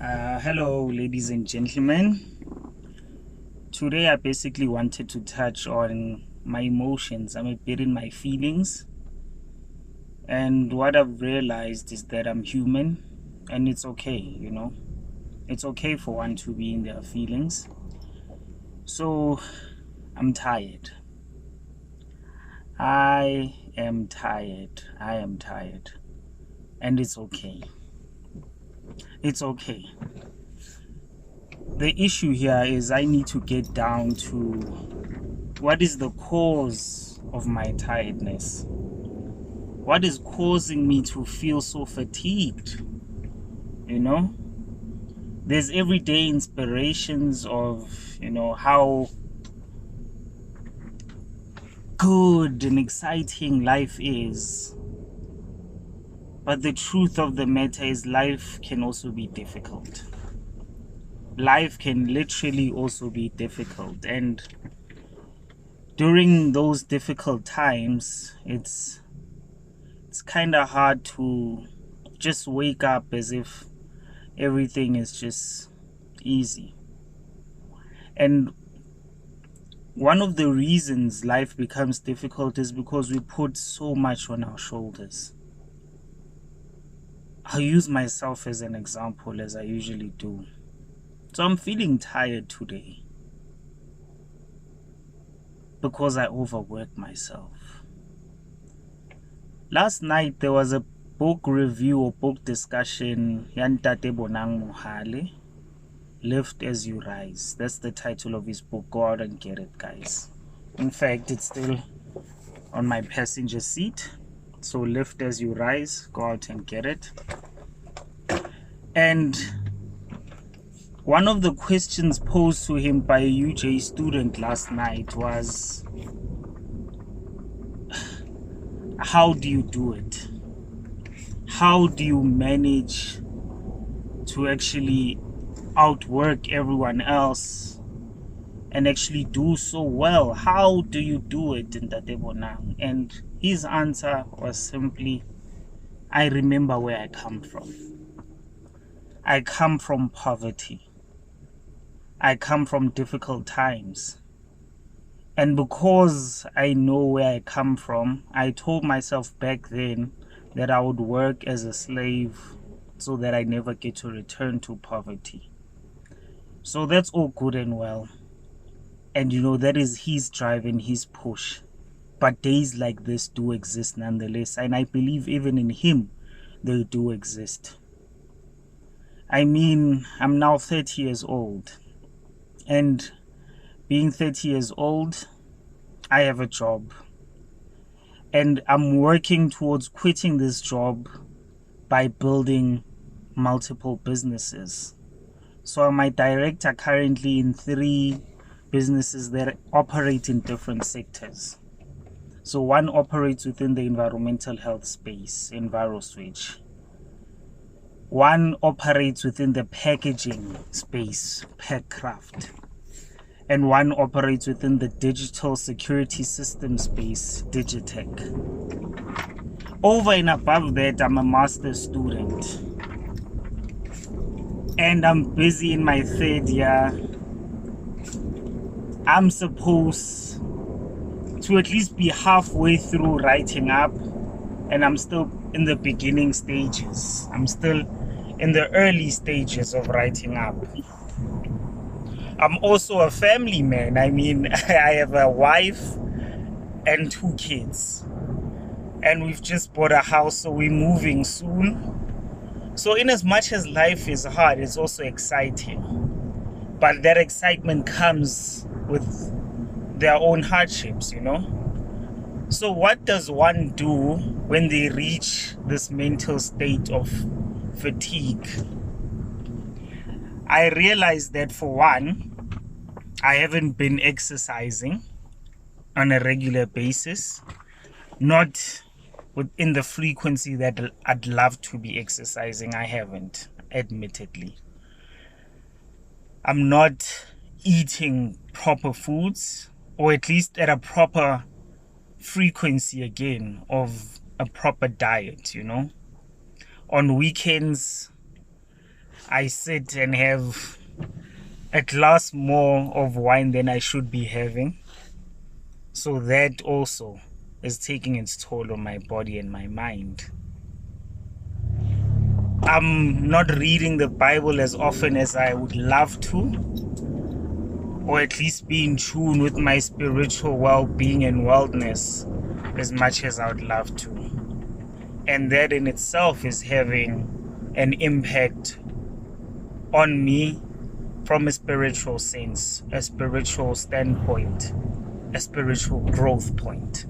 Hello, ladies and gentlemen. Today, I basically wanted to touch on my emotions. I'm a bit in my feelings, and what I've realized is that I'm human, and it's okay. It's okay for one to be in their feelings. So, I'm tired. I am tired. I am tired, and it's okay. It's okay. The issue here is I need to get down to what is the cause of my tiredness? What is causing me to feel so fatigued? There's everyday inspirations of, how good and exciting life is. But the truth of the matter is life can also be difficult. Life can literally also be difficult. And during those difficult times, it's kind of hard to just wake up as if everything is just easy. And one of the reasons life becomes difficult is because we put so much on our shoulders. I'll use myself as an example, as I usually do. So I'm feeling tired today because I overworked myself. Last night there was a book review or book discussion, Yantate Bonang Mohale, Lift as You Rise. That's the title of his book. Go out and get it, guys. In fact, it's still on my passenger seat. So Lift as You Rise. Go out and get it. And one of the questions posed to him by a UJ student last night was, how do you do it? How do you manage to actually outwork everyone else and actually do so well? How do you do it in Tatebonang? And his answer was simply, I remember where I come from. I come from poverty. I come from difficult times. And because I know where I come from, I told myself back then that I would work as a slave so that I never get to return to poverty. So that's all good and well. And that is his drive and his push. But days like this do exist nonetheless. And I believe even in him, they do exist. I mean, I'm now 30 years old. And being 30 years old, I have a job. And I'm working towards quitting this job by building multiple businesses. So I'm a director currently in 3 businesses that operate in different sectors. So one operates within the environmental health space, EnviroSwitch. One operates within the packaging space, Packcraft. And one operates within the digital security system space, Digitech. Over and above that, I'm a master's student. And I'm busy in my 3rd year. I'm supposed to at least be halfway through writing up, and I'm still in the beginning stages. I'm still in the early stages of writing up. I'm also a family man. I mean, I have a wife and 2 kids. And we've just bought a house, so we're moving soon. So in as much as life is hard, it's also exciting. But that excitement comes with their own hardships, So what does one do when they reach this mental state of fatigue? I realized that for one, I haven't been exercising on a regular basis, not within the frequency that I'd love to be exercising. I haven't, admittedly. I'm not eating proper foods, or at least at a proper frequency again of a proper diet, On weekends, I sit and have a glass more of wine than I should be having. So that also is taking its toll on my body and my mind. I'm not reading the Bible as often as I would love to, or at least be in tune with my spiritual well-being and wellness as much as I would love to. And that in itself is having an impact on me from a spiritual sense, a spiritual standpoint, a spiritual growth point.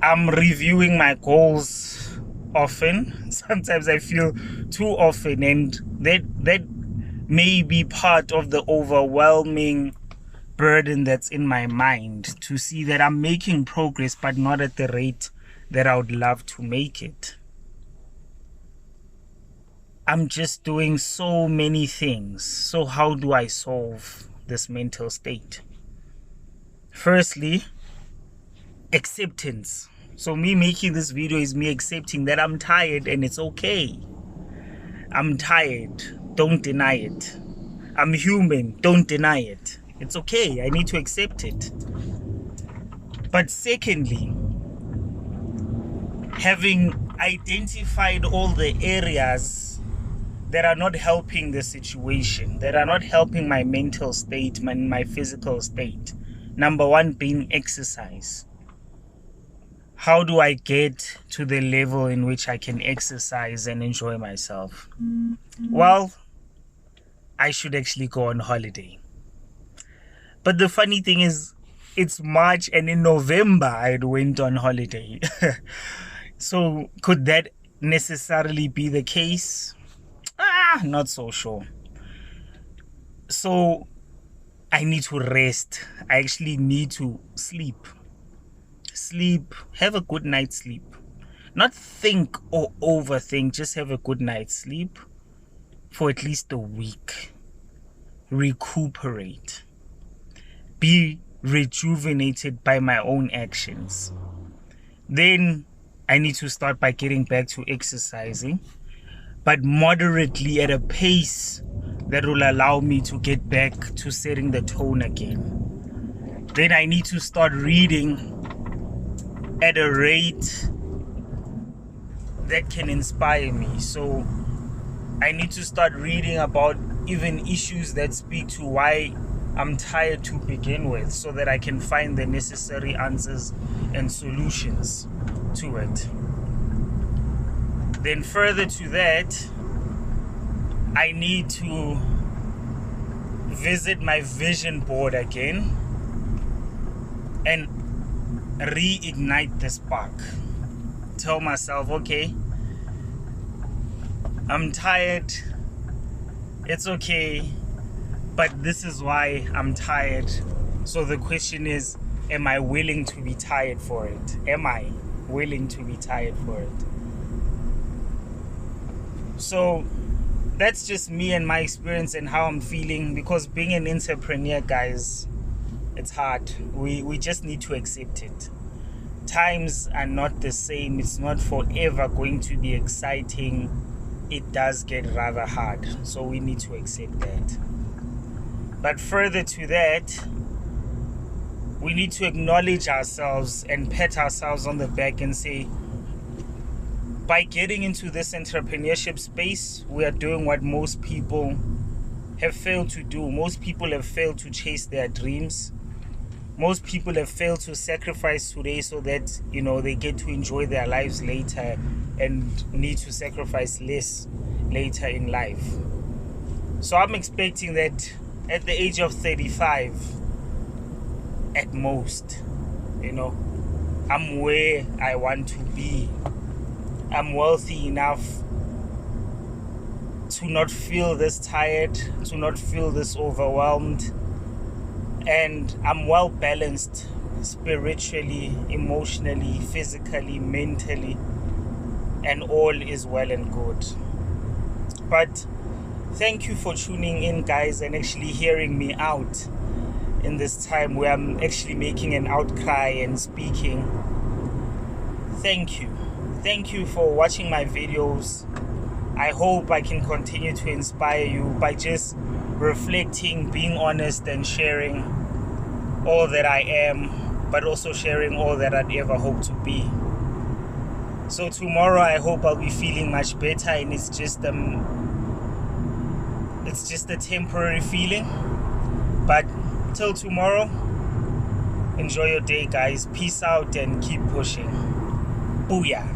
I'm reviewing my goals often. Sometimes I feel too often, and that may be part of the overwhelming burden that's in my mind, to see that I'm making progress but not at the rate that I would love to make it. I'm just doing so many things. So how do I solve this mental state? Firstly, acceptance. So me making this video is me accepting that I'm tired, and it's okay. I'm tired. Don't deny it. I'm human. Don't deny it. It's okay. I need to accept it. But secondly, having identified all the areas that are not helping the situation, that are not helping my mental state, my physical state. Number one being exercise. How do I get to the level in which I can exercise and enjoy myself? Well, I should actually go on holiday. But the funny thing is, it's March and in November I went on holiday. So could that necessarily be the case? Not so sure. So I need to rest. I actually need to sleep. Have a good night's sleep. Not think or overthink, just have a good night's sleep for at least a week. Recuperate. Be rejuvenated by my own actions. Then I need to start by getting back to exercising, but moderately at a pace that will allow me to get back to setting the tone again. Then I need to start reading at a rate that can inspire me. So I need to start reading about even issues that speak to why I'm tired to begin with, so that I can find the necessary answers and solutions to it. Then further to that, I need to visit my vision board again and reignite the spark. Tell myself, okay, I'm tired, it's okay, but this is why I'm tired. So the question is, am I willing to be tired for it? Am I willing to be tired for it? So that's just me and my experience and how I'm feeling, because being an entrepreneur, guys, it's hard. We just need to accept it. Times are not the same. It's not forever going to be exciting. It does get rather hard. So we need to accept that. But further to that, we need to acknowledge ourselves and pat ourselves on the back and say, by getting into this entrepreneurship space, we are doing what most people have failed to do. Most people have failed to chase their dreams. Most people have failed to sacrifice today so that, they get to enjoy their lives later and need to sacrifice less later in life. So I'm expecting that at the age of 35, at most, I'm where I want to be. I'm wealthy enough to not feel this tired, to not feel this overwhelmed. And I'm well balanced spiritually, emotionally, physically, mentally, and all is well and good. But thank you for tuning in, guys, and actually hearing me out in this time where I'm actually making an outcry and speaking. Thank you. Thank you for watching my videos. I hope I can continue to inspire you by just reflecting, being honest, and sharing all that I am, but also sharing all that I'd ever hope to be. So tomorrow I hope I'll be feeling much better, and it's just a temporary feeling. But till tomorrow, enjoy your day, guys. Peace out and keep pushing. Booyah.